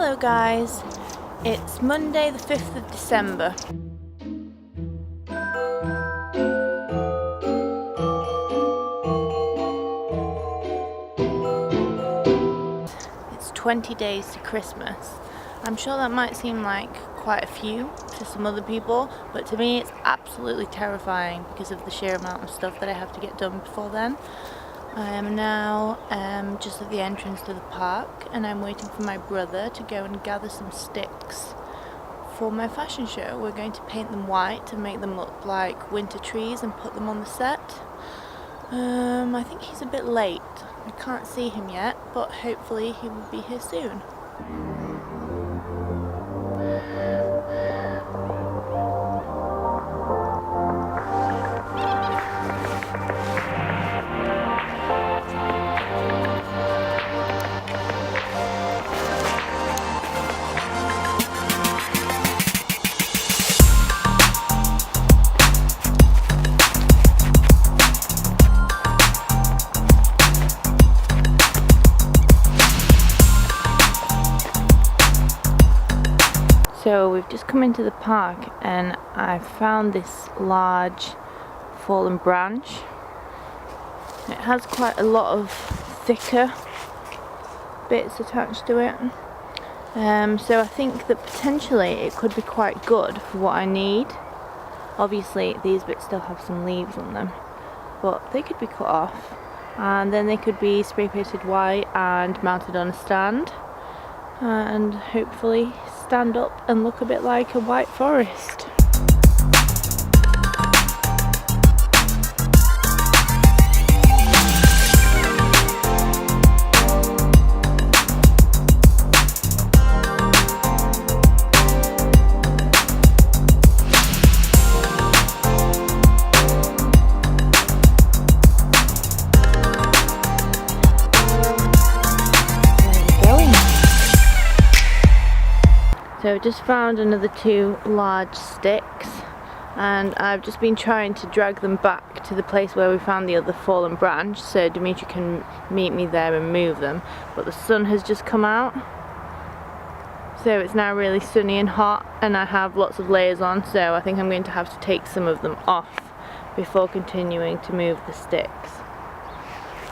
Hello guys, it's Monday the 5th of December. It's 20 days to Christmas. I'm sure that might seem like quite a few to some other people, but to me it's absolutely terrifying because of the sheer amount of stuff that I have to get done before then. I am now just at the entrance to the park and I'm waiting for my brother to go and gather some sticks for my fashion show. We're going to paint them white to make them look like winter trees and put them on the set. I think he's a bit late. I can't see him yet, but hopefully he will be here soon. So we've just come into the park and I found this large fallen branch. It has quite a lot of thicker bits attached to it. So I think that potentially it could be quite good for what I need. Obviously these bits still have some leaves on them, but they could be cut off and then they could be spray painted white and mounted on a stand and hopefully stand up and look a bit like a white forest. So I've just found another 2 large sticks and I've just been trying to drag them back to the place where we found the other fallen branch so Dimitri can meet me there and move them, but the sun has just come out, so it's now really sunny and hot and I have lots of layers on, so I think I'm going to have to take some of them off before continuing to move the sticks.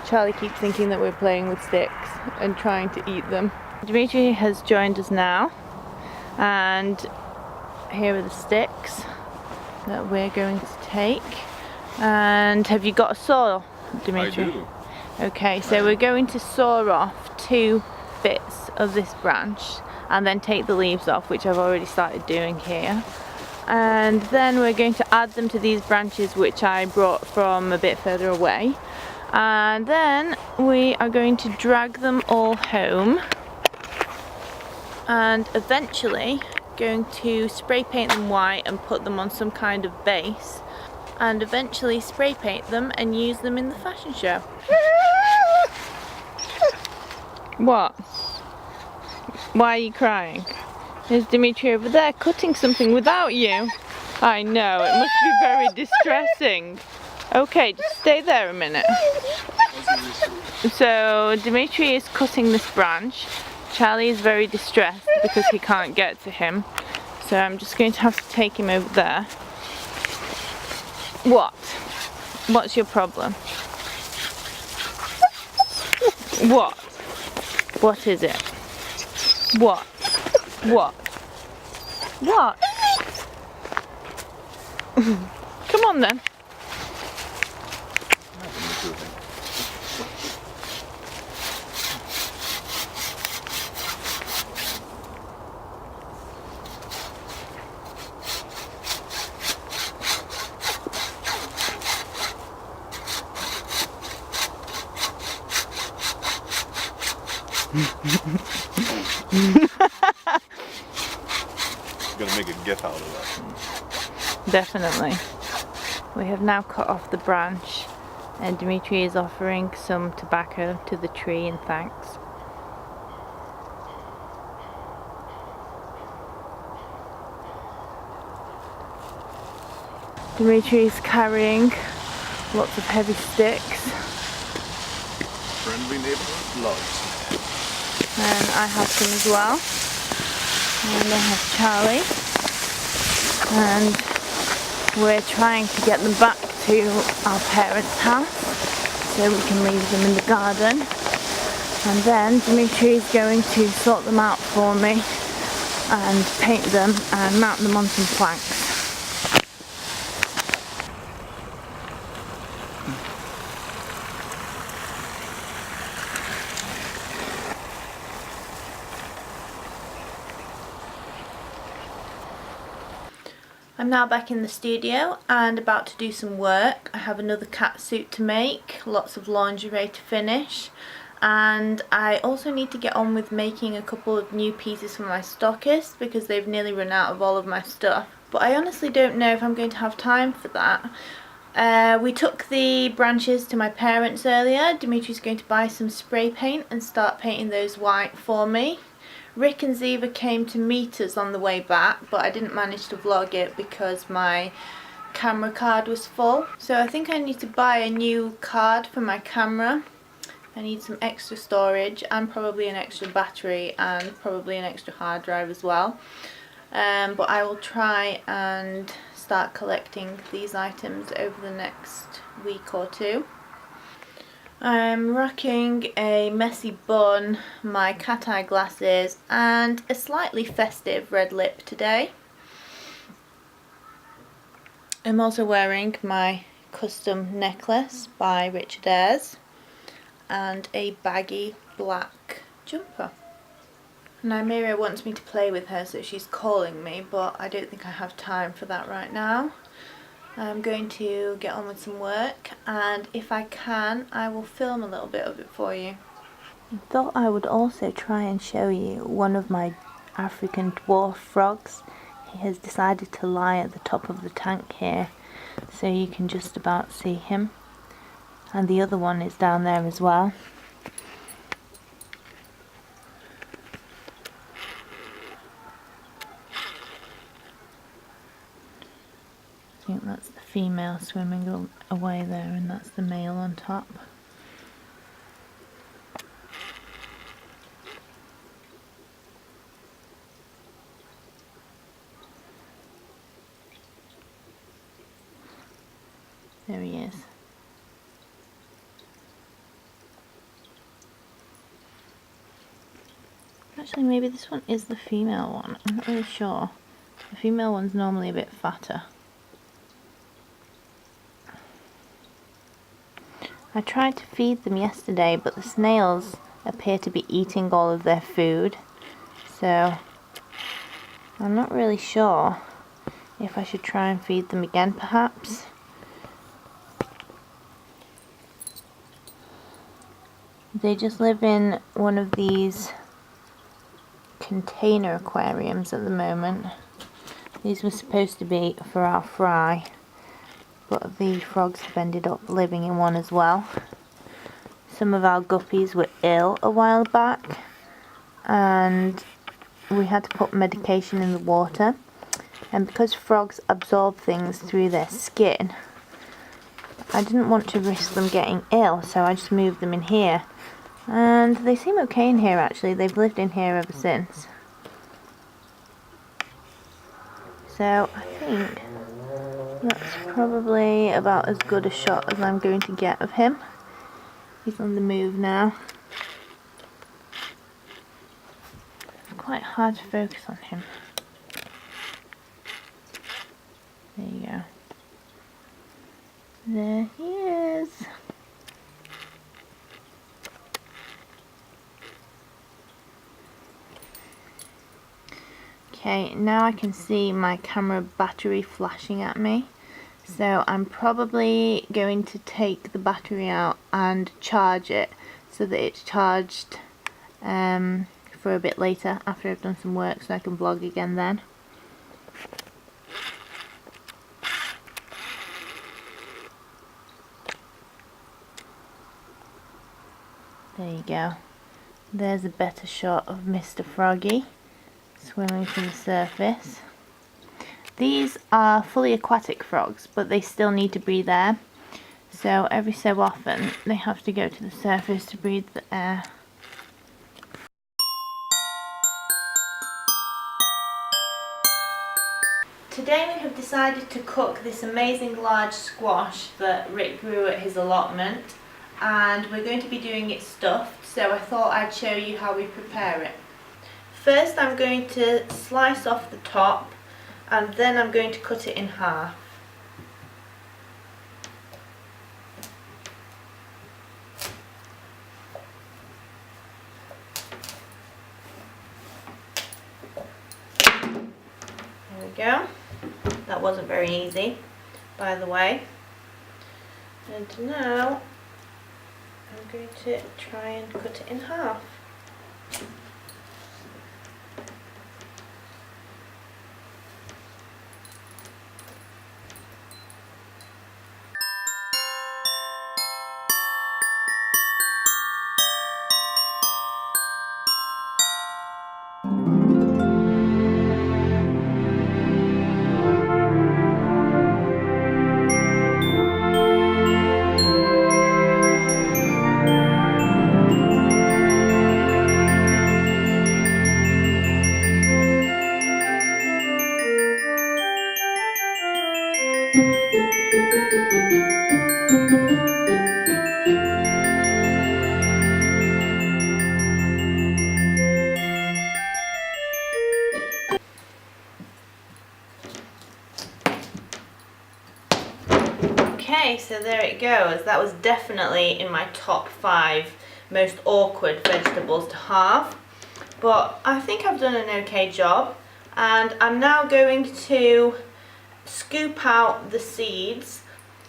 Charlie keeps thinking that we're playing with sticks and trying to eat them. Dimitri has joined us now. And here are the sticks that we're going to take. And have you got a saw, Dimitri? I do. Okay, so we're going to saw off 2 bits of this branch and then take the leaves off, which I've already started doing here. And then we're going to add them to these branches which I brought from a bit further away. And then we are going to drag them all home. And eventually going to spray paint them white and put them on some kind of base and eventually spray paint them and use them in the fashion show. What? Why are you crying? Is Dimitri over there cutting something without you? I know, it must be very distressing. Okay, just stay there a minute. So Dimitri is cutting this branch. Charlie is very distressed because he can't get to him, so I'm just going to have to take him over there. What? What's your problem? What? What is it? What? What? What? Come on then. Gonna make a gif out of that. Definitely. We have now cut off the branch and Dimitri is offering some tobacco to the tree in thanks. Dimitri is carrying lots of heavy sticks. Friendly neighborhood loves. And I have some as well. And I have Charlie. And we're trying to get them back to our parents' house so we can leave them in the garden. And then Dimitri is going to sort them out for me and paint them and mount them on some planks. I'm now back in the studio and about to do some work. I have another cat suit to make, lots of lingerie to finish, and I also need to get on with making a couple of new pieces for my stockist because they've nearly run out of all of my stuff. But I honestly don't know if I'm going to have time for that. We took the branches to my parents earlier. Dimitri's going to buy some spray paint and start painting those white for me. Rick and Ziva came to meet us on the way back, but I didn't manage to vlog it because my camera card was full. So I think I need to buy a new card for my camera. I need some extra storage and probably an extra battery and probably an extra hard drive as well. But I will try and start collecting these items over the next week or two. I'm rocking a messy bun, my cat eye glasses and a slightly festive red lip today. I'm also wearing my custom necklace by Richard Ayres and a baggy black jumper. Now Mira wants me to play with her, so she's calling me, but I don't think I have time for that right now. I'm going to get on with some work, and if I can I will film a little bit of it for you. I thought I would also try and show you one of my African dwarf frogs. He has decided to lie at the top of the tank here, so you can just about see him, and the other one is down there as well. I think that's the female swimming away there, and that's the male on top. There he is. Actually, maybe this one is the female one. I'm not really sure. The female one's normally a bit fatter. I tried to feed them yesterday, but the snails appear to be eating all of their food, so I'm not really sure if I should try and feed them again perhaps. They just live in one of these container aquariums at the moment. These were supposed to be for our fry, but the frogs have ended up living in one as well. Some of our guppies were ill a while back and we had to put medication in the water, and because frogs absorb things through their skin, I didn't want to risk them getting ill, so I just moved them in here, and they seem okay in here actually. They've lived in here ever since. So I think that's probably about as good a shot as I'm going to get of him. He's on the move now. It's quite hard to focus on him. There you go. There he is. Okay, now I can see my camera battery flashing at me. So I'm probably going to take the battery out and charge it so that it's charged for a bit later after I've done some work, so I can vlog again then. There you go. There's a better shot of Mr. Froggy swimming to the surface. These are fully aquatic frogs, but they still need to breathe air. So every so often they have to go to the surface to breathe the air. Today we have decided to cook this amazing large squash that Rick grew at his allotment, and we're going to be doing it stuffed, so I thought I'd show you how we prepare it. First I'm going to slice off the top, and then I'm going to cut it in half. There we go. That wasn't very easy, by the way. And now I'm going to try and cut it in half. Okay, so there it goes. That was definitely in my top 5 most awkward vegetables to halve, but I think I've done an okay job. And I'm now going to scoop out the seeds,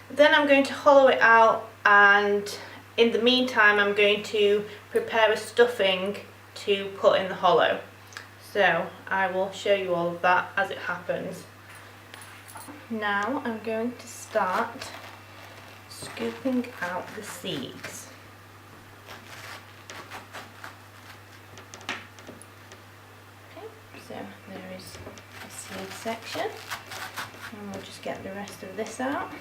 then I'm going to hollow it out, and in the meantime I'm going to prepare a stuffing to put in the hollow. So I will show you all of that as it happens. Now I'm going to start scooping out the seeds. Okay, so there is the seed section, and we'll just get the rest of this out.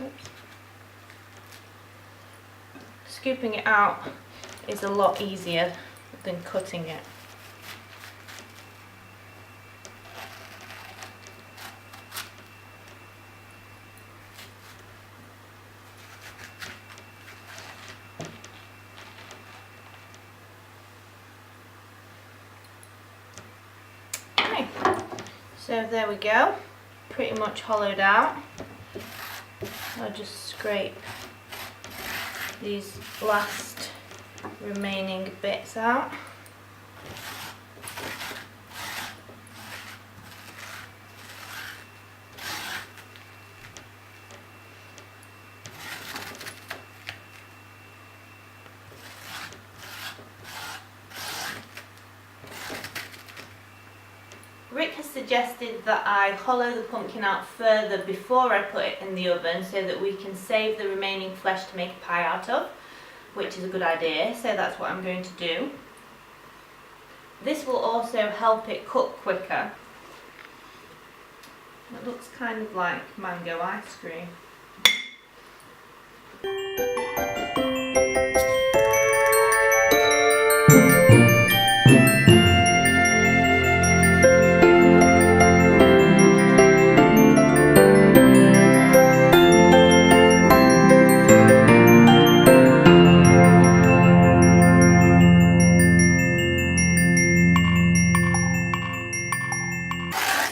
Oops. Scooping it out is a lot easier than cutting it. So there we go, pretty much hollowed out. I'll just scrape these last remaining bits out. Rick has suggested that I hollow the pumpkin out further before I put it in the oven so that we can save the remaining flesh to make a pie out of, which is a good idea, so that's what I'm going to do. This will also help it cook quicker. It looks kind of like mango ice cream.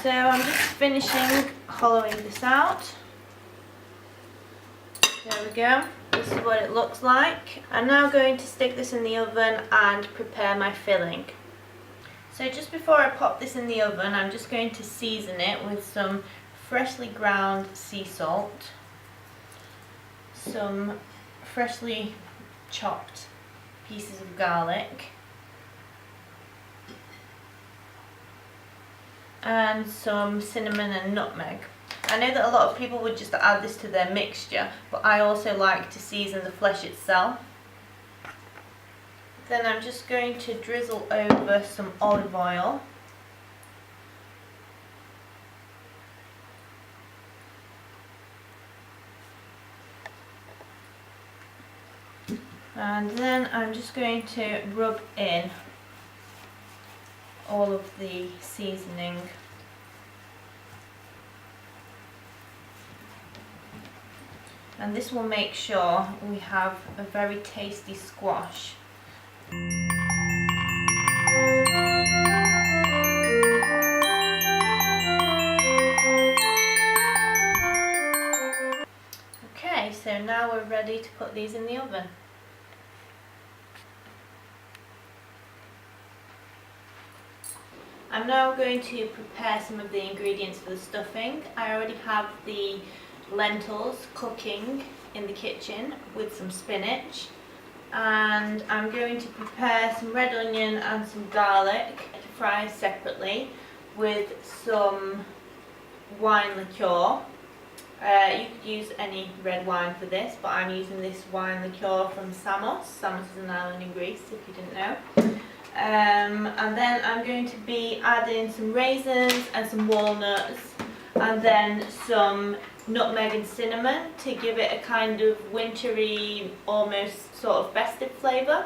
So I'm just finishing hollowing this out. There we go. This is what it looks like. I'm now going to stick this in the oven and prepare my filling. So just before I pop this in the oven, I'm just going to season it with some freshly ground sea salt, some freshly chopped pieces of garlic, and some cinnamon and nutmeg. I know that a lot of people would just add this to their mixture, but I also like to season the flesh itself. Then I'm just going to drizzle over some olive oil. And then I'm just going to rub in all of the seasoning. And this will make sure we have a very tasty squash. Okay, so now we're ready to put these in the oven. I'm now going to prepare some of the ingredients for the stuffing. I already have the lentils cooking in the kitchen with some spinach, and I'm going to prepare some red onion and some garlic to fry separately with some wine liqueur. You could use any red wine for this, but I'm using this wine liqueur from Samos. Samos is an island in Greece, if you didn't know. And then I'm going to be adding some raisins and some walnuts, and then some nutmeg and cinnamon to give it a kind of wintry, almost sort of festive flavour.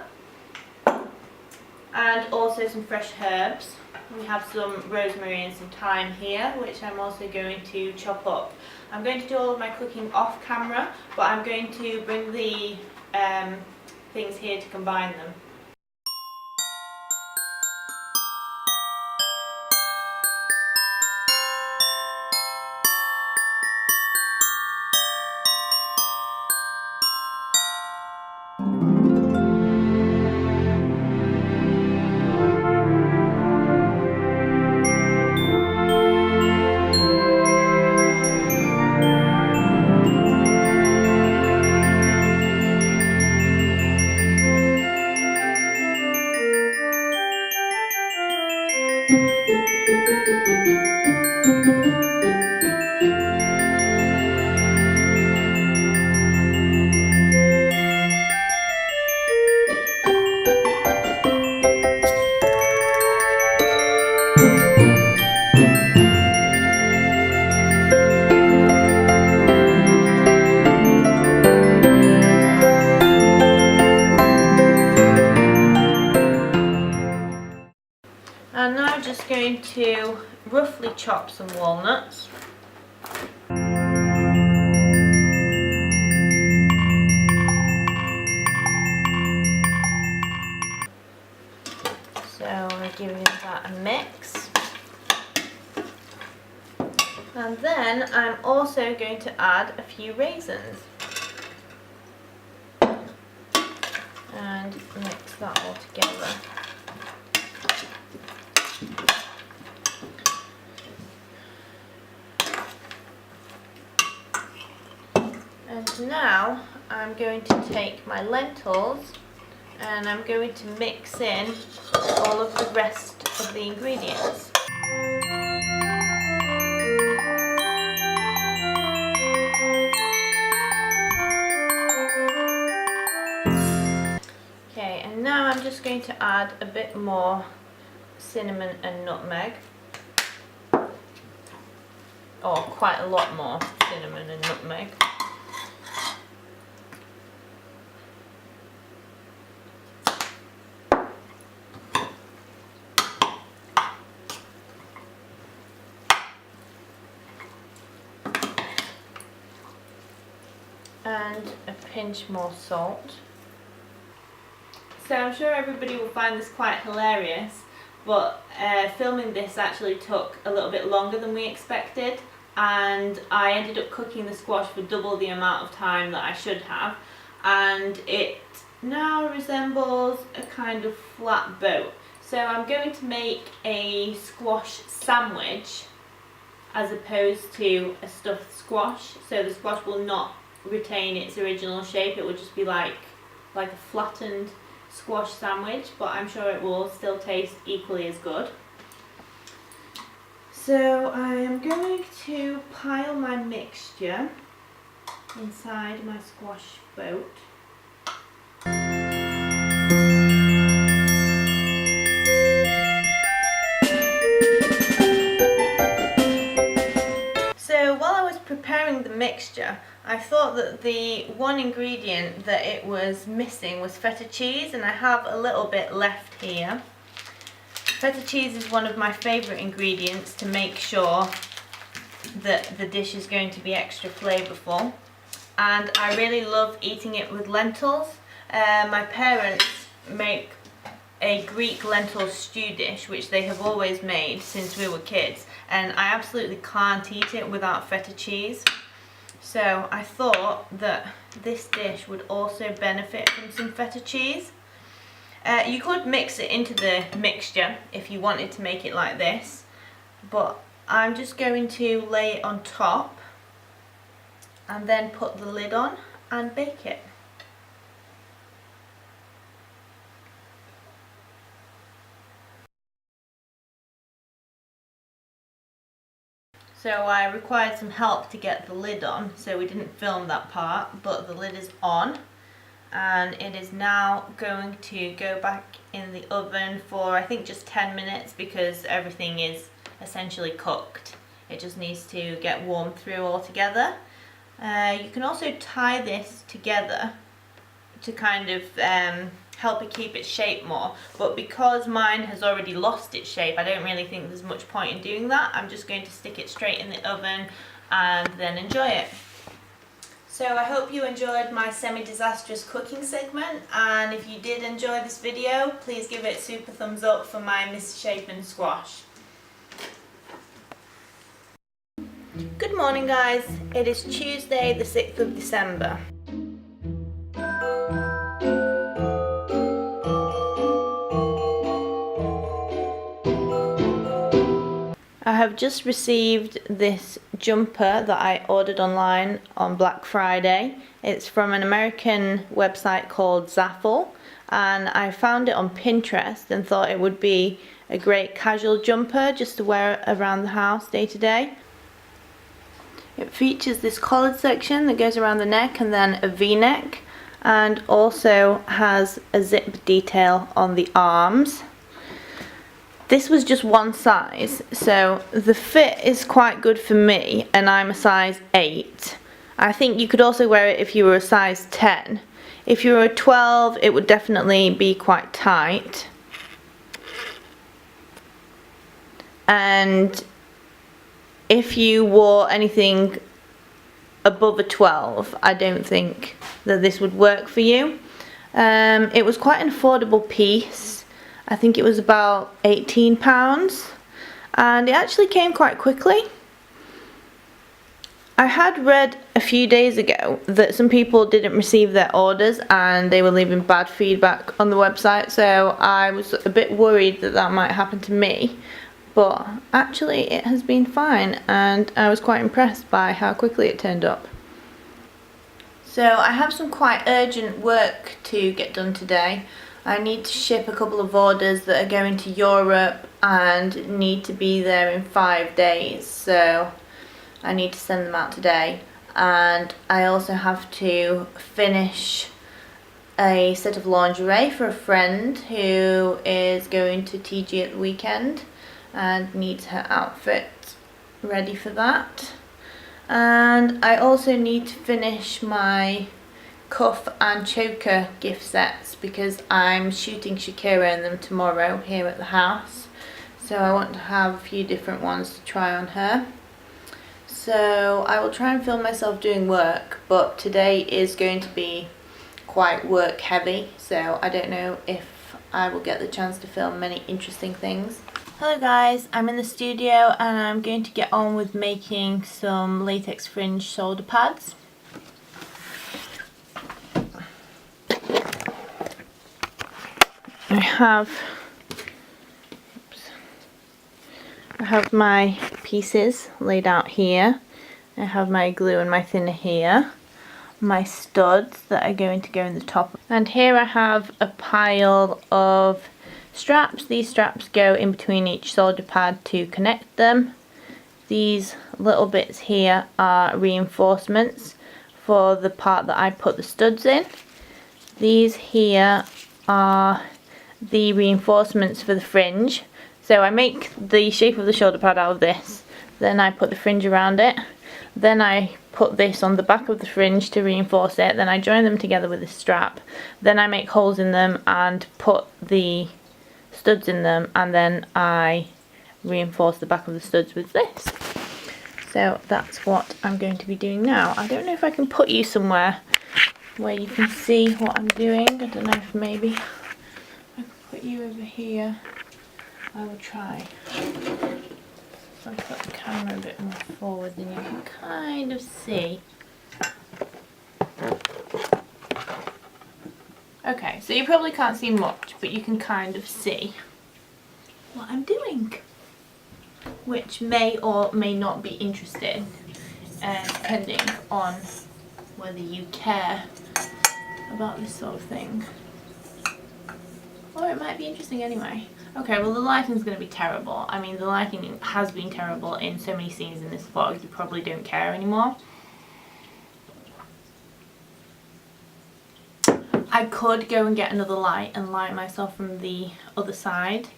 And also some fresh herbs. We have some rosemary and some thyme here, which I'm also going to chop up. I'm going to do all of my cooking off camera, but I'm going to bring the things here to combine them. I'm now just going to roughly chop some walnuts. So I'm giving that a mix. And then I'm also going to add a few raisins. And mix that all together. And now I'm going to take my lentils and I'm going to mix in all of the rest of the ingredients. Okay, and now I'm just going to add a bit more cinnamon and nutmeg. Or quite a lot more cinnamon and nutmeg. And a pinch more salt. So I'm sure everybody will find this quite hilarious, but filming this actually took a little bit longer than we expected, and I ended up cooking the squash for double the amount of time that I should have, and it now resembles a kind of flat boat. So I'm going to make a squash sandwich as opposed to a stuffed squash, so the squash will not retain its original shape, it will just be like a flattened squash sandwich, but I'm sure it will still taste equally as good. So I am going to pile my mixture inside my squash boat. So while I was preparing the mixture, I thought that the one ingredient that it was missing was feta cheese, and I have a little bit left here. Feta cheese is one of my favourite ingredients to make sure that the dish is going to be extra flavourful, and I really love eating it with lentils. My parents make a Greek lentil stew dish, which they have always made since we were kids, and I absolutely can't eat it without feta cheese. So I thought that this dish would also benefit from some feta cheese. You could mix it into the mixture if you wanted to make it like this, but I'm just going to lay it on top and then put the lid on and bake it. So I required some help to get the lid on, so we didn't film that part, but the lid is on. And it is now going to go back in the oven for I think just 10 minutes because everything is essentially cooked. It just needs to get warmed through altogether. You can also tie this together to kind of help it keep its shape more, but because mine has already lost its shape, I don't really think there's much point in doing that. I'm just going to stick it straight in the oven and then enjoy it. So I hope you enjoyed my semi-disastrous cooking segment, and if you did enjoy this video, please give it a super thumbs up for my misshapen squash. Good morning guys, it is Tuesday the 6th of December. I have just received this jumper that I ordered online on Black Friday. It's from an American website called Zaffle, and I found it on Pinterest and thought it would be a great casual jumper just to wear around the house day to day. It features this collared section that goes around the neck and then a V-neck, and also has a zip detail on the arms. This was just one size, so the fit is quite good for me, and I'm a size 8. I think you could also wear it if you were a size 10. If you were a 12, it would definitely be quite tight. And if you wore anything above a 12, I don't think that this would work for you. It was quite an affordable piece. I think it was about £18, and it actually came quite quickly. I had read a few days ago that some people didn't receive their orders and they were leaving bad feedback on the website, so I was a bit worried that that might happen to me, but actually it has been fine, and I was quite impressed by how quickly it turned up. So I have some quite urgent work to get done today. I need to ship a couple of orders that are going to Europe and need to be there in 5 days, so I need to send them out today. And I also have to finish a set of lingerie for a friend who is going to TG at the weekend and needs her outfit ready for that. And I also need to finish my cuff and choker gift sets because I'm shooting Shakira in them tomorrow here at the house, so I want to have a few different ones to try on her. So I will try and film myself doing work, but today is going to be quite work heavy, so I don't know if I will get the chance to film many interesting things. Hello guys, I'm in the studio and I'm going to get on with making some latex fringe shoulder pads. I have my pieces laid out here. I have my glue and my thinner here, my studs that are going to go in the top, and here I have a pile of straps. These straps go in between each shoulder pad to connect them. These little bits here are reinforcements for the part that I put the studs in. These here are the reinforcements for the fringe. So I make the shape of the shoulder pad out of this, then I put the fringe around it, then I put this on the back of the fringe to reinforce it, then I join them together with a strap, then I make holes in them and put the studs in them, and then I reinforce the back of the studs with this. So that's what I'm going to be doing now. I don't know if I can put you somewhere where you can see what I'm doing. I don't know if maybe I can put you over here. I will try. If I put the camera a bit more forward, then you can kind of see. Okay, so you probably can't see much, but you can kind of see what I'm doing, which may or may not be interesting, depending on whether you care about this sort of thing. Or it might be interesting anyway. Okay, well the lighting's going to be terrible. I mean, the lighting has been terrible in so many scenes in this vlog, you probably don't care anymore. I could go and get another light and light myself from the other side,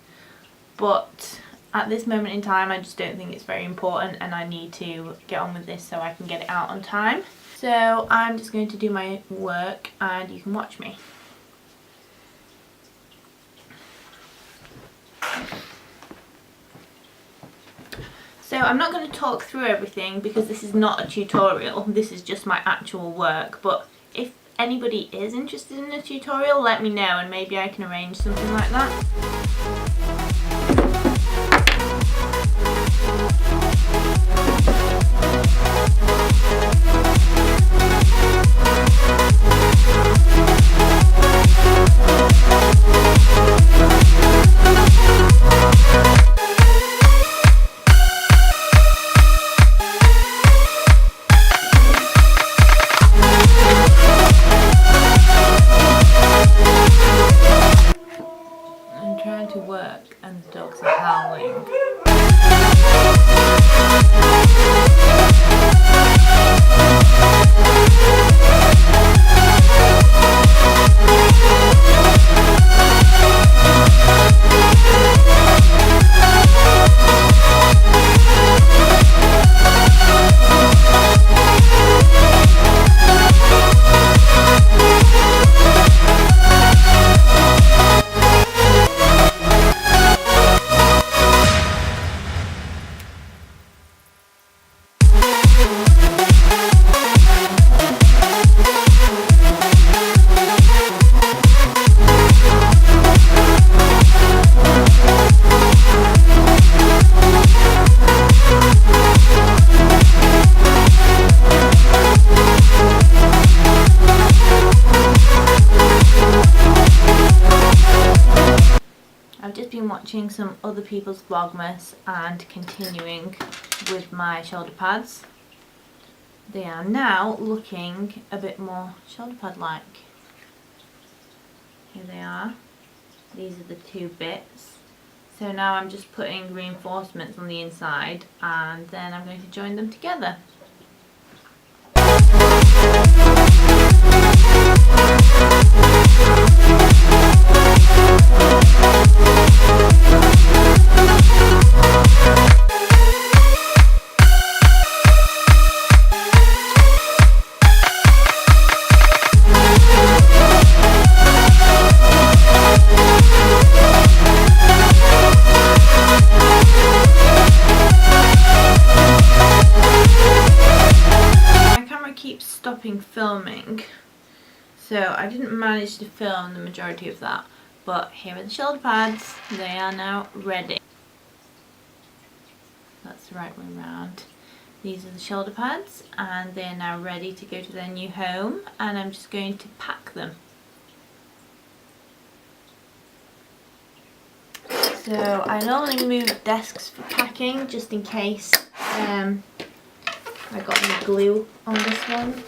but at this moment in time I just don't think it's very important, and I need to get on with this so I can get it out on time. So I'm just going to do my work and you can watch me. So I'm not going to talk through everything because this is not a tutorial, this is just my actual work, but if anybody is interested in a tutorial, let me know and maybe I can arrange something like that. I'm trying to work and the dogs are howling. I've just been watching some other people's Vlogmas and continuing with my shoulder pads. They are now looking a bit more shoulder pad like. Here they are. These are the two bits. So now I'm just putting reinforcements on the inside and then I'm going to join them together. Stopping filming, so I didn't manage to film the majority of that, but here are the shoulder pads. They are now ready. That's the right way around. These are the shoulder pads and they are now ready to go to their new home, and I'm just going to pack them. So I normally move desks for packing just in case I got any glue on this one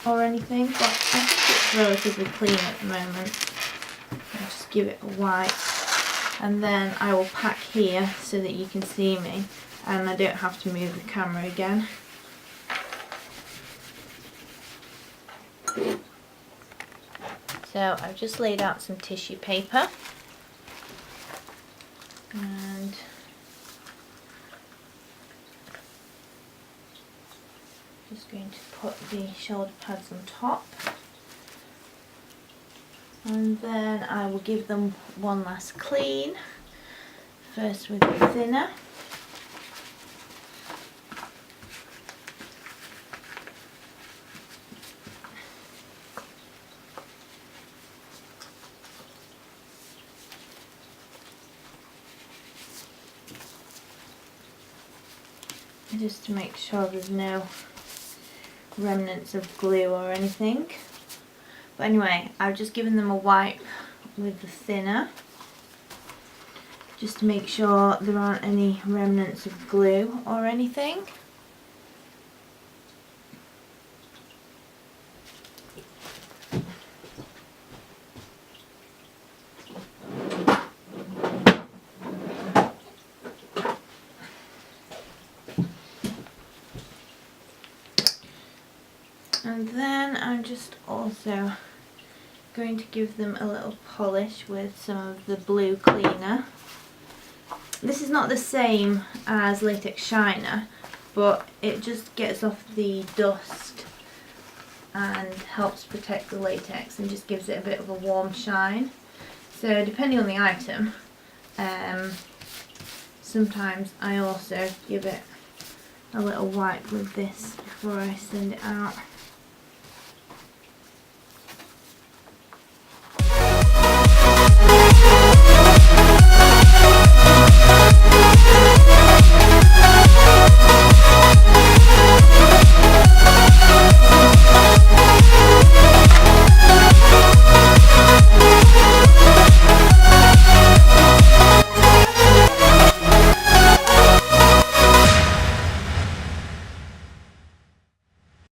or anything, but I think it's relatively clean at the moment. I'll just give it a wipe and then I will pack here so that you can see me and I don't have to move the camera again. So I've just laid out some tissue paper and just going to put the shoulder pads on top. And then I will give them one last clean, first with the thinner. Just to make sure there's no remnants of glue or anything. But anyway, I've just given them a wipe with the thinner, just to make sure there aren't any remnants of glue or anything. And then I'm just also going to give them a little polish with some of the blue cleaner. This is not the same as latex shiner, but it just gets off the dust and helps protect the latex and just gives it a bit of a warm shine. So depending on the item, sometimes I also give it a little wipe with this before I send it out.